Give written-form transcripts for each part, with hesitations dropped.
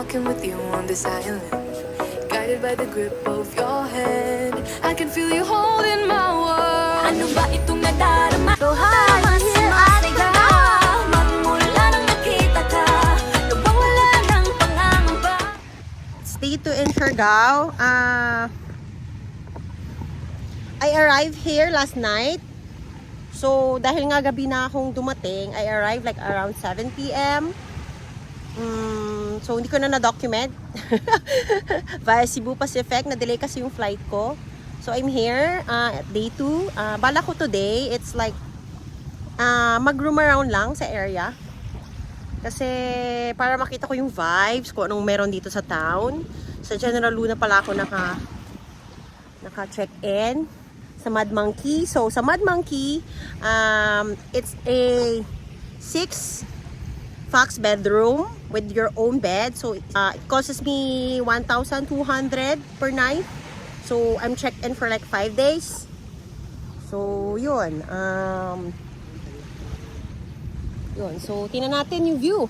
walking with you on this island, guided by the grip of your hand. I can feel you holding my world. Ano ba itong nadarama? So hi, we're here at Magmula nang nakita ka, lubang wala ng pangangamba. Stay to in Siargao. I arrived here last night. So, dahil nga gabi na akong dumating, I arrived like around 7 p.m. So, hindi ko na na-document. Via Cebu Pacific, na-delay kasi yung flight ko. So, I'm here at day 2. Bala ko today, it's like mag-room around lang sa area. Kasi para makita ko yung vibes, kung anong meron dito sa town. Sa General Luna pala ako naka-check-in sa Mad Monkey. So, sa Mad Monkey, it's a 6 fax bedroom with your own bed. So, it costs me 1,200 per night. So, I'm checked in for like 5 days. So, yun. So, tingnan natin yung view.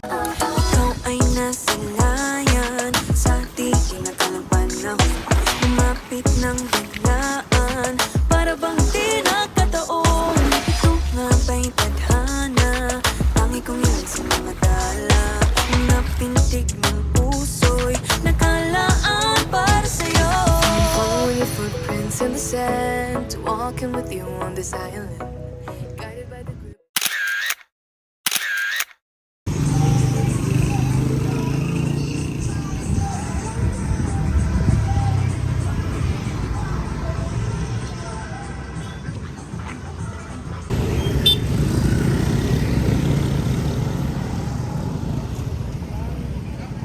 Ikaw ay nasanayan sa tingin na kalagpan ng lumapit ng biglaan. Para bang di nakataon, ito nga ba'y tadhana? Tangi kong yun sa mga dala, napintig ng puso'y nakalaan para sa'yo. Following your footprints in the sand, walking with you on this island, guided by the grip.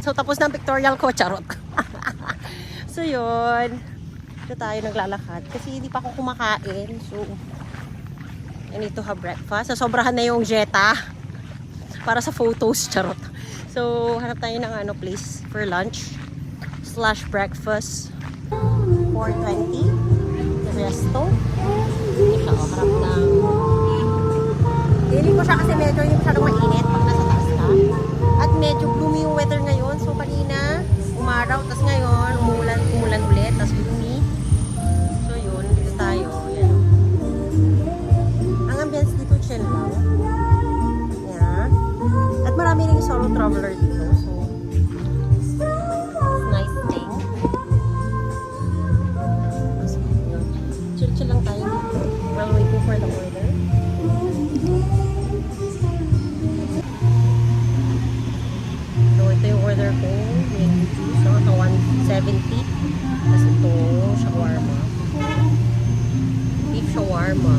So, tapos ng pictorial ko, charot. So, yun. Ito tayo naglalakad. Kasi hindi pa ako kumakain. So, I need to have breakfast. So, sobrahan na yung Jetta. Para sa photos, charot. So, hanap tayo ng place for lunch. / breakfast. 4:20. The resto. Ito siya, harap ng... Feeling ko siya kasi medyo hindi masyadong mainit pag nasa taas ka. At medyo gloomy yung weather ngayon. So, kanina, umaraw. Tapos ngayon, umulan ulit. Tapos gloomy. So, yun. Dito tayo. Yan. Ang ambience dito, chill lang. Yan. At marami rin solo traveler dito. So, it's nice thing. Tapos, yun. Chill lang tayo dito. While waiting for the order. So, ito yung order ko. Mango juice. So, ito 170. Tapos ito, shawarma. Beef shawarma.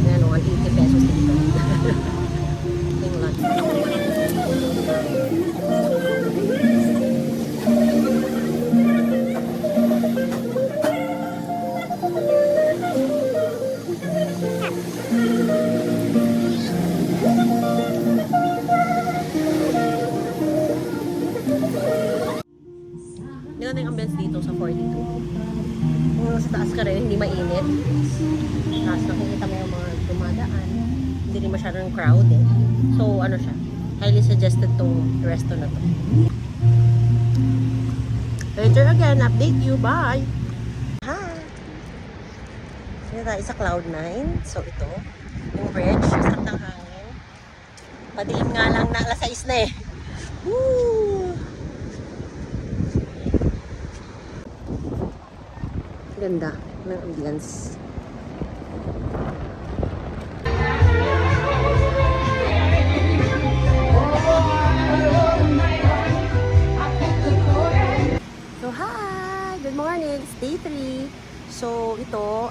Ayan, 180 pesos dito. Ito yung lunch. Yun ang ambience dito sa 42. Kung nasa taas ka rin, hindi mainit. Tapos nakikita mo yung mga dumadaan. Hindi rin masyadong crowded. So, ano siya? Highly suggested tong resto na to. Later again, update you. Bye! Hi! So, tayo sa Cloud9. So, ito. Yung bridge. Sarap ng hangin. Padilim nga lang na alas 6 na eh. Woo! Ganda ng ambience. So, hi! Good morning! It's day 3. So, ito,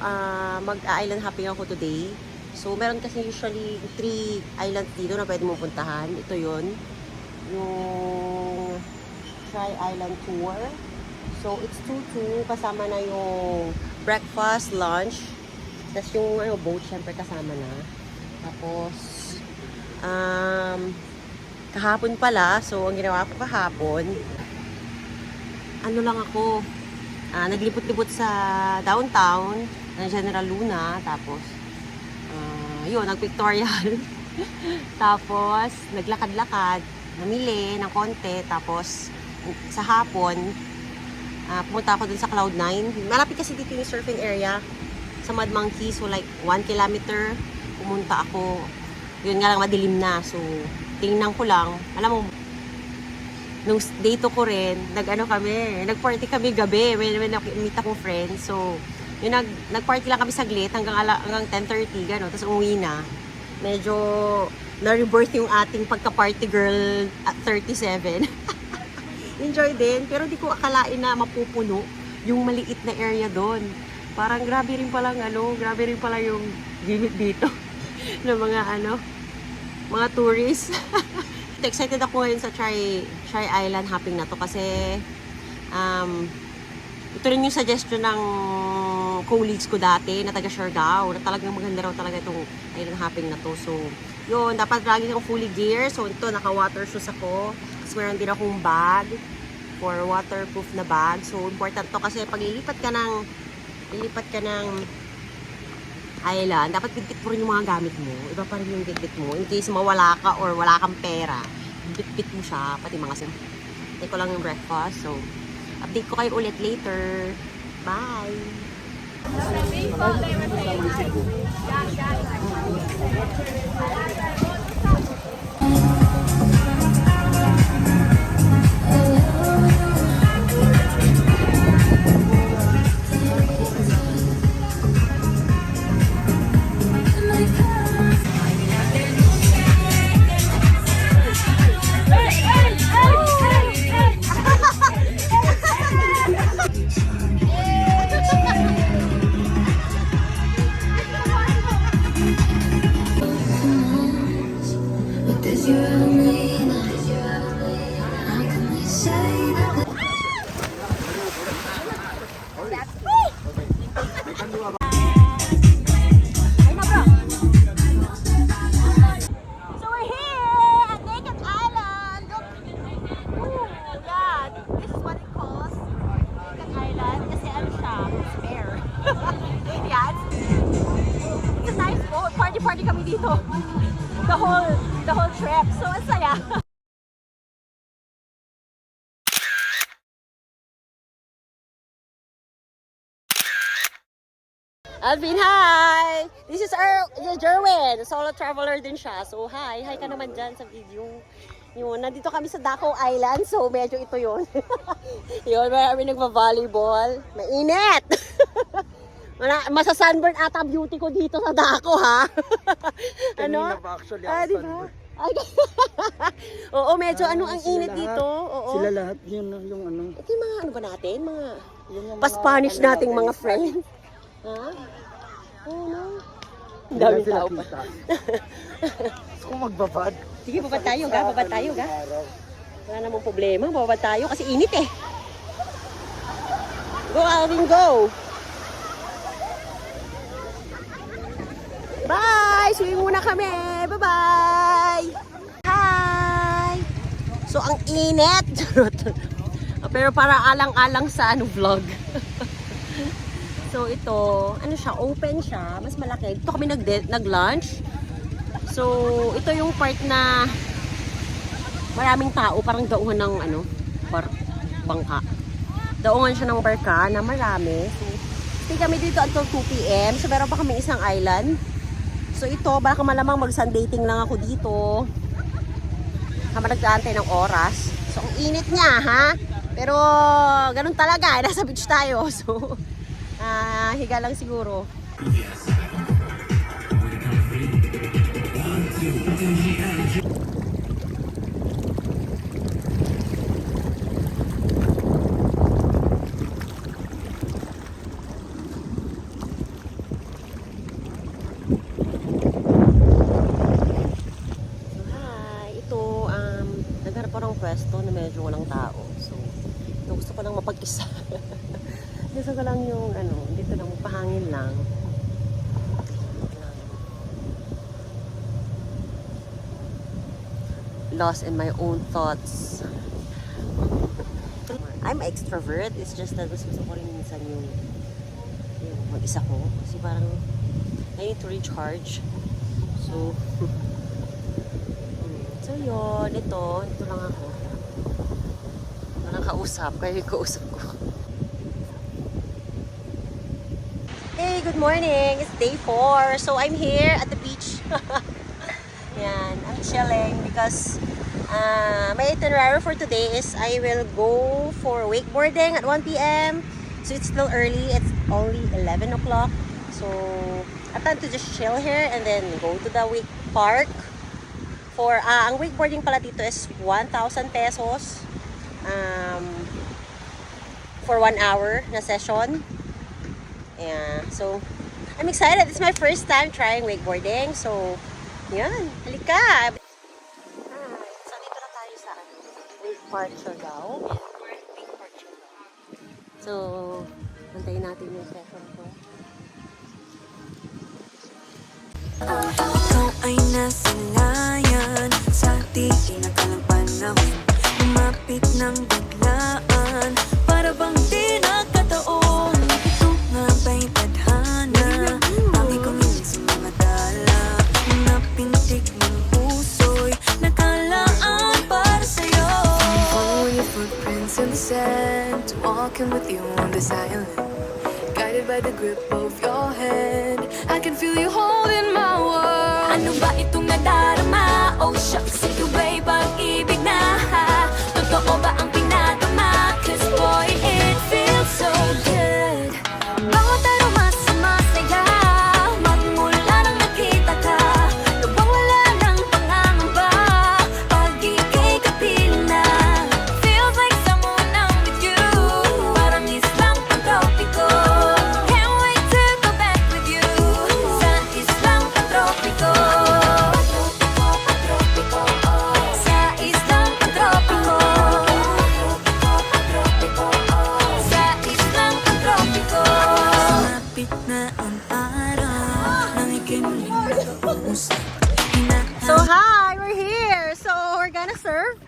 mag-island hopping ako today. So, meron kasi usually 3 islands dito na pwede mong puntahan. Ito yun. Yung Tri-Island Tour. So, it's 2-2. Kasama na yung breakfast, lunch. Tapos yung boat, syempre kasama na. Tapos, kahapon pala. So, ang ginawa ko kahapon, ano lang ako, naglipot-lipot sa downtown ng General Luna. Tapos, yun, nag-pictorial. Tapos, naglakad-lakad, namili ng konti. Tapos, sa hapon, pumunta ako dun sa Cloud9. Malapit kasi dito yung surfing area sa Mud Monkey. So, like, 1 kilometer, pumunta ako. Yun nga lang, madilim na. So, tingnan ko lang. Alam mo, nung day 2 ko rin, nag-party kami gabi. When meet akong friends. So, yun, nag-party lang kami saglit hanggang 10:30, gano'n. Tapos umuwi na. Medyo na-rebirth yung ating pagka-party girl at 37. Enjoy din, pero di ko akalain na mapupuno yung maliit na area doon. Parang grabe rin pala yung gimmick dito ng mga tourists. Excited ako ngayon sa Try Island hopping na to kasi ito rin yung suggestion ng colleagues ko dati na taga Siargao na talagang maganda raw talaga itong island hopping na to. So, yun, dapat lagi akong fully gear. So, ito, naka-water shoes ako. Tapos meron din akong bag for waterproof na bag. So, important to kasi pag lilipat ka ng island, dapat bitbit mo rin yung mga gamit mo. Iba pa rin yung bitbit mo. In case mawala ka or wala kang pera, bitbit mo siya, pati mga sim. Take ko lang yung breakfast. So, update ko kayo ulit later. Bye! Does your only how can they say that? So we're here at Naked Island. Look. Ooh, yeah. This is what it calls Naked Island kasi ano siya, spare. Yeah, it's a nice boat. Party kami dito. The whole trip. So, ang saya. Alvin, hi! This is Jerwin. Solo traveler din siya. So, hi ka naman dyan sa video. Yun, nandito kami sa Daco Island. So, medyo ito yun. Yun, marami nagpa-volleyball. Mainit! Masa-sunburn ata beauty ko dito sa Daco, ha? Ano? Actually, Diba? Oo, medyo ang init dito. Oo. Sila lahat yun yung ano. Ito yung mga ano ba natin? Mga Yung pa-Spanish nating mga friends. Ha? Oo, no? Ang dami tao pa. Gusto kong magbabad. Sige, babad tayo, ga? Wala namang problema, babad tayo kasi init eh. Go, Alvin, go! Bye! Swimming muna kami! Bye-bye! Hi! So, ang init! Pero para alang-alang sa vlog. So, ito, siya, open siya. Mas malaki. Dito kami nag-lunch. So, ito yung part na maraming tao. Parang daungan ng, bangka. Daungan siya ng barka na marami. So, stay kami dito until 2 p.m. So, meron pa kami isang island. So ito, baka malamang mag-sundating lang ako dito. Habang nag-aantay ng oras. So ang init niya, ha? Pero ganun talaga, nasa beach tayo. So, higa lang siguro. Pwesto na medyo walang tao. So, ito gusto ko lang mapag-isa. Gusto ko lang yung dito lang pahangin lang. Lost in my own thoughts. I'm extrovert. It's just that gusto ko rin minsan yung mag-isa ko. Kasi parang I need to recharge. So, So yun, dito lang ako. Walang kausap, kaya yung kausap ko. Hey, good morning! It's day 4. So I'm here at the beach. Yan, I'm chilling because my itinerary for today is I will go for wakeboarding at 1 p.m. So it's still early. It's only 11 o'clock. So I plan to just chill here and then go to the wake park. For ang wakeboarding pala dito is 1,000 pesos for 1 hour na session. Yeah, so I'm excited. It's my first time trying wakeboarding. So, yan, halika. So dito na tayo sa Wake Park Siargao. Wake Park Siargao. So, antayin natin yung session ko. Ikaw ay nasilayan sa di inakalang panahon. Lumapit ng biglaan, para bang di nakataon. Ito nga ba'y tadhana? Bakit kumingin sa mga dala? Mga pintig ng puso'y nakalaan para sa'yo. Following your footprints in the sand, walking with you on this island, guided by the grip of your hand. I can feel you holding my world. Ano ba itong nadarama? Oh shucks, ito ba'y pag-ibig na? Totoo ba ang pinadama? Cause boy, it feels so good. Bawat aroma sumasaya, magmula nang nakita ka. Nawawala ng pangangamba, pag ika'y kapiling na. Feels like someone I'm with you, parang islang pang-tropiko. Can't wait to go back with you, sa islang pang-tropiko. Sa islang pang-tropiko. Sa islang pang-tropiko. Sumapit na ang araw, nang ika'y muling nakausap. So hi, we're here. So we're gonna surf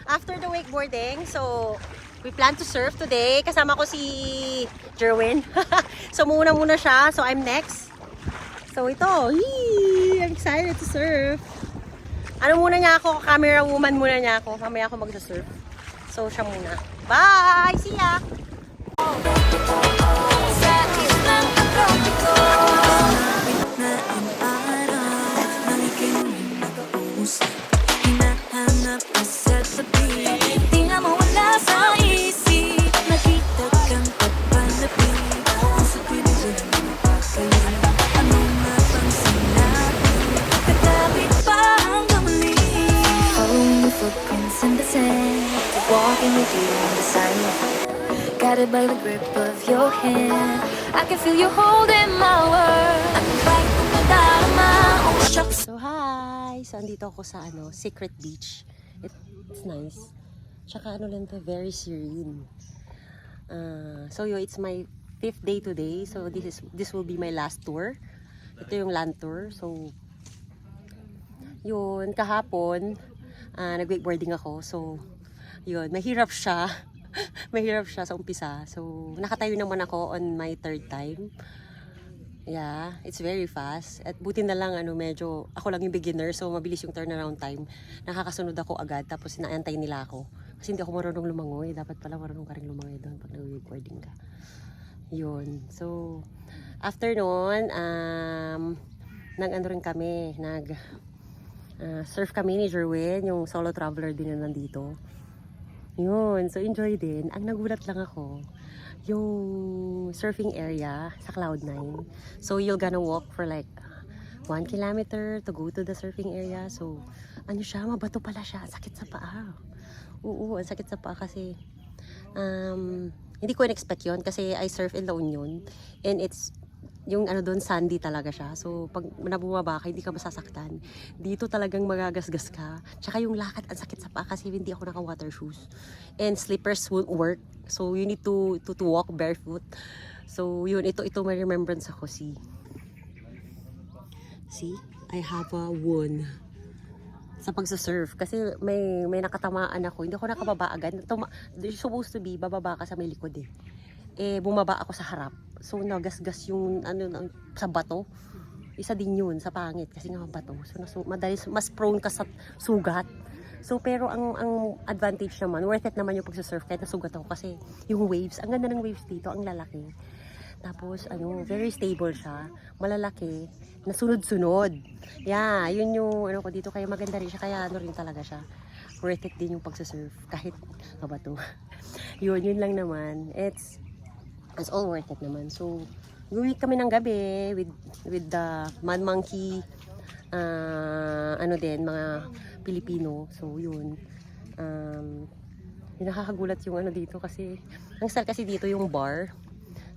after the wakeboarding. So we plan to surf today. Kasama ko si Jerwin. So muna siya. So I'm next. So ito, I'm excited to surf. Ano muna niya ako, camera woman muna niya ako. Mamaya ako magsa-surf. So siya muna. Bye! See ya! Sa islang pang-tropiko. Sumapit na ang araw, nang ika'y muling nakausap. Hinahanap ka sa tabi, di nga mawala sa isip. Nakita kang papalapit, puso ko'y biglang napakalim. Ano nga bang sinabi? Kakabit pa hanggang muli. Following your footprints in the sand, walking with you on the sidewalk, guided by the grip of your hand. I can feel you holding my world. Ano ba itong nadarama? Oh shucks. So hi! So andito ako sa Secret Beach. It's nice. Tsaka lang to, very serene. So it's my 5th day today. So this will be my last tour. Ito yung land tour. So yun, kahapon nag-wakeboarding ako. So yun, mahirap siya. Mahirap siya sa umpisa. So nakatayo naman ako on my 3rd time. Yeah, it's very fast. At buti na lang medyo ako lang yung beginner, so mabilis yung turnaround time. Nakakasunod ako agad, tapos inaantay nila ako. Kasi hindi ako marunong lumangoy. Dapat pala marunong ka rin lumangoy doon pag nag-wakeboarding ka. Yun. So after noon, rin kami, surf kami ni Jerwin, yung solo traveler din na nandito. Yun, so enjoy din. Ang nagulat lang ako, yung surfing area sa Cloud9. So you're gonna walk for like 1 kilometer to go to the surfing area. So siya, mabato pala siya. Sakit sa paa. Oo, ang sakit sa paa kasi hindi ko in-expect yun kasi I surf in La Union and it's yung doon sandy talaga siya. So pag nabumaba ka, hindi ka masasaktan. Dito talagang magagasgas ka. Tsaka yung lakad ang sakit sa paa kasi hindi ako naka water shoes. And slippers won't work. So you need to walk barefoot. So yun, ito may remembrance ako. See, I have a wound sa pagsasurf kasi may nakatamaan ako. Hindi ako nakababa agad. Supposed to be bababa ka sa may likod bumaba ako sa harap. So nagasgas yung sa bato. Isa din yun sa pangit kasi nga bato. So madalis mas prone ka sa sugat. So, pero ang advantage naman, worth it naman yung pagsasurf kahit nasugat ako kasi yung waves, ang ganda ng waves dito, ang lalaki. Tapos, very stable siya, malalaki, nasunod-sunod. Yeah, yun yung ano ko dito, kaya maganda rin siya, kaya ano rin talaga siya. Worth it din yung pagsasurf, kahit mabato. yun lang naman. It's all worth it naman. So, uwi kami ng gabi with the Mad Monkey, mga Pilipino. So, yun. Yung nakakagulat yung dito kasi, ang style kasi dito yung bar.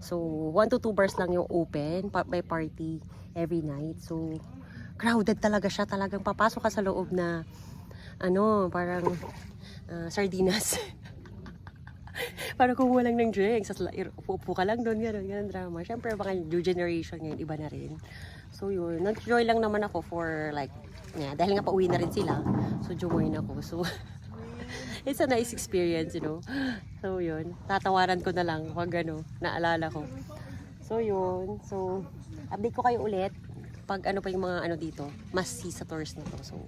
So, 1 to 2 bars lang yung open by party every night. So, crowded talaga siya. Talagang papasok ka sa loob na, parang sardinas. Parang kung walang ng drinks, upo ka lang doon, ganun drama. Siyempre, baka new generation ngayon, iba na rin. So, yun. Nag-joy lang naman ako for dahil nga pauwi na rin sila. So, join ako. So, it's a nice experience, So, yun. Tatawaran ko na lang pag naalala ko. So, yun. So, update ko kayo ulit pag pa yung mga dito. Must see sa tours na to. So,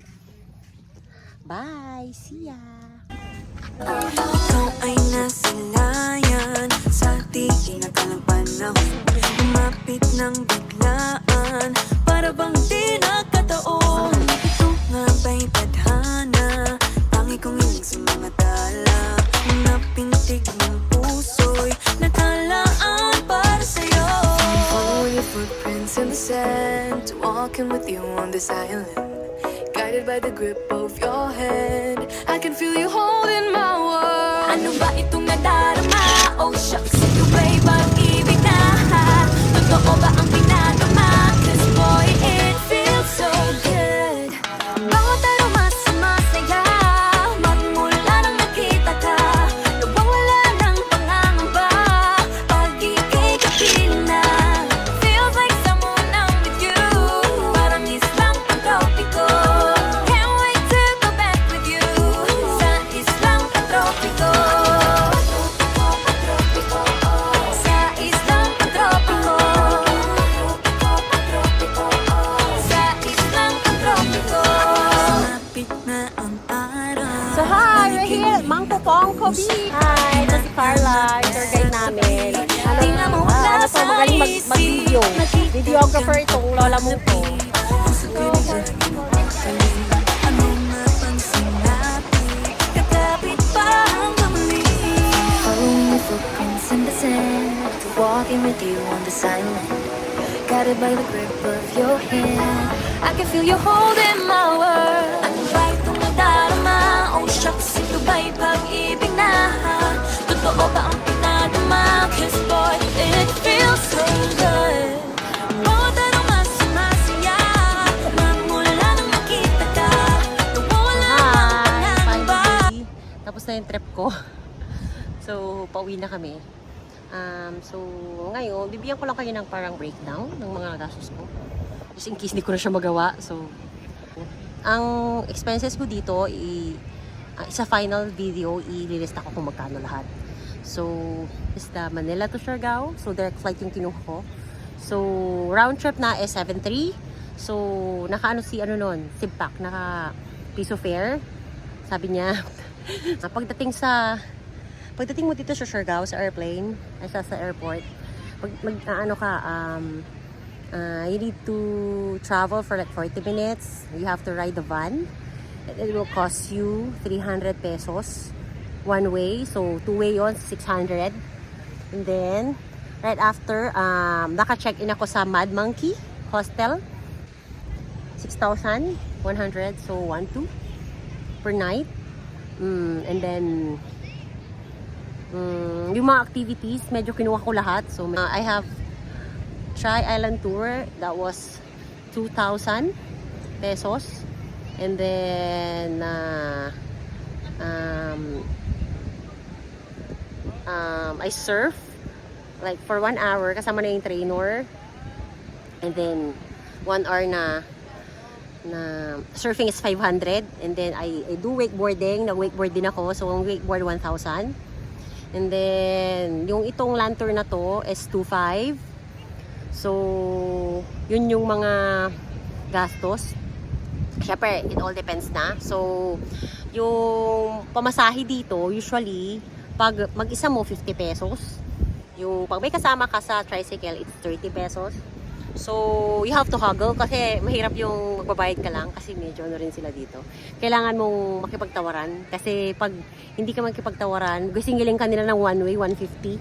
bye! See ya! Ikaw ay nasilayan sa di nakalang panahon. Lumapit ng biglaan, para bang di nakataon. Ito nga ba'y tadhana, tangi kong hiling sa mga tala. Napintig ng puso'y nakalaan para sa'yo. Following your footprints in the sand, walking with you on this island, guided by the grip of your hand. I can feel you holding my world. Ano ba itong nadarama? Oh shucks, ito ba'y pag-ibig na? Totoo ba ang pinadama? 'Cause boy, it feels so good. Bawat aroma sumasaya, magmula nang nakita ka. Nawawala ng pangangamba, pag-ibig kapiling na. Feels like someone I'm with you, parang islang pang-tropiko. Can't wait to go back with you, sa islang pang-tropiko. Sa islang pang-tropiko. Sa islang pang-tropiko. Malapit na ang araw. So, hi! We're here at Mangkopongko Beach. Hi! Ito si Carla, tour guide namin. Magaling mag-video. Videographer itong lola mo po. Anong napansin natin? Katapit pa ang kamali. Following the footprints in the sand, walking with you on this island, guided by the grip of your hand. I can feel you holding my world. Ano ba itong nadarama? Oh shucks, ito ba'y pag-ibig na? Totoo ba ang pinadama? 'Cause boy, it feels so good. Bawat aroma sumasaya, magmula nang nakita ka. Nawawala ng Hi! pangangamba. Finally, tapos na yung trip ko. So, pauwi na kami. So, ngayon, bibigyan ko lang kayo ng parang breakdown ng mga gastos ko. Just in case hindi ko na siya magawa. So, ang expenses ko dito, sa final video, ililista ko kung magkano lahat. So, is the Manila to Siargao. So, direct flight yung kinuha ko. So, round trip na is 7.3. So, naka Sibpak, naka piso fare. Sabi niya, pagdating mo dito sa Siargao, sa airplane, sa airport, you need to travel for like 40 minutes. You have to ride the van. It will cost you 300 pesos one way. So, two-way yon 600. And then, right after, naka-check-in ako sa Mad Monkey Hostel. 6,100. So, 1-2 per night. And then, yung mga activities, medyo kinuha ko lahat. So, I have Tri-Island Tour. That was 2,000 pesos. And then, I surf like for 1 hour. Kasama na yung trainer. And then, 1 hour na surfing is 500. And then, I do wakeboarding. Nag-wakeboard din ako. So, ang wakeboard, 1,000. And then, yung itong lantern na to is 2,500. So, yun yung mga gastos. Siyempre, it all depends na. So, yung pamasahe dito, usually, pag mag-isa mo, 50 pesos. Yung pag may kasama ka sa tricycle, it's 30 pesos. So, you have to haggle kasi mahirap yung magbabayad ka lang kasi medyo ano rin sila dito. Kailangan mong makipagtawaran kasi pag hindi ka makipagtawaran, gusingiling ka nila ng one way, 150.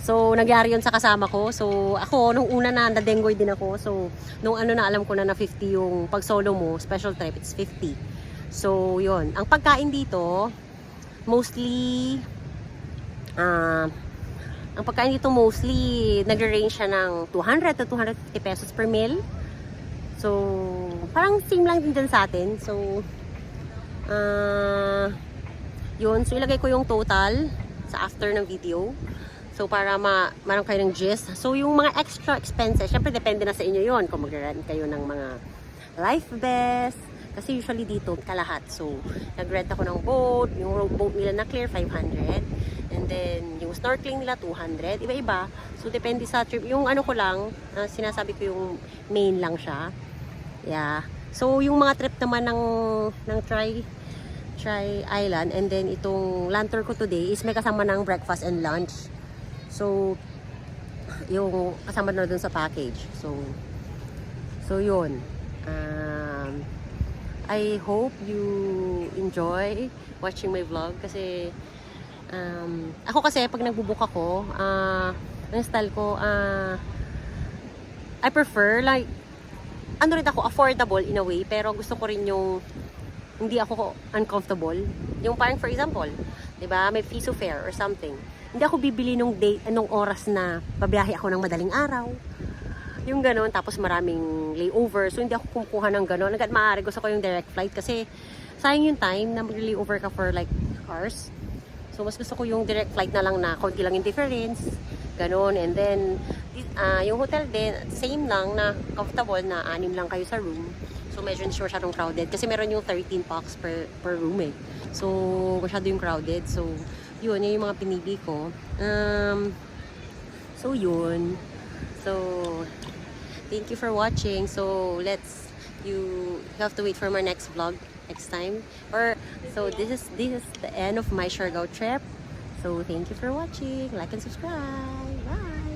So, nagyari yun sa kasama ko. So, ako, nung una na, nadenggoy din ako. So, nung ano na, alam ko na 50 yung pag solo mo, special trip, it's 50. So, yun. Ang pagkain dito, mostly, ang pagkain dito mostly, nag-range siya ng 200 to 250 pesos per meal. So, parang same lang din dyan sa atin. So, yun. So, ilagay ko yung total sa after ng video. So, para maroon kayo ng gist. So, yung mga extra expenses, syempre depende na sa inyo yon kung mag-rent kayo ng mga life vest. Kasi usually dito, kalahat. So, nag-rent ako ng boat. Yung boat nila na clear, 500. And then, yung snorkeling nila, 200. Iba-iba. So, depende sa trip. Yung ano ko lang, sinasabi ko yung main lang siya. Yeah. So, yung mga trip naman ng Tri Island. And then, itong lantern ko today is may kasama ng breakfast and lunch. So, yung kasama na dun sa package. So yun. I hope you enjoy watching my vlog kasi ako kasi pag nagbubook ako, ang style ko, I prefer like ano rin ako, affordable in a way, pero gusto ko rin yung hindi ako uncomfortable. Yung parang for example, 'di ba, may piso fare or something. Hindi ako bibili nung date, anong oras na babiyahe ako ng madaling araw. Yung gano'n, tapos maraming layover. So, hindi ako kumukuha ng gano'n. Hanggat maaari, gusto ko yung direct flight kasi sayang yung time na mag-layover ka for like hours. So, mas gusto ko yung direct flight na lang na konti lang yung difference. Gano'n. And then, yung hotel din, same lang na comfortable na 6 lang kayo sa room. So, medyo hindi masyadong crowded. Kasi meron yung 13 bucks per room eh. So, masyado yung crowded. So, yun yung mga pinili ko. So, yun. So, thank you for watching. So, you have to wait for my next vlog next time. So, this is the end of my Siargao trip. So, thank you for watching. Like and subscribe. Bye!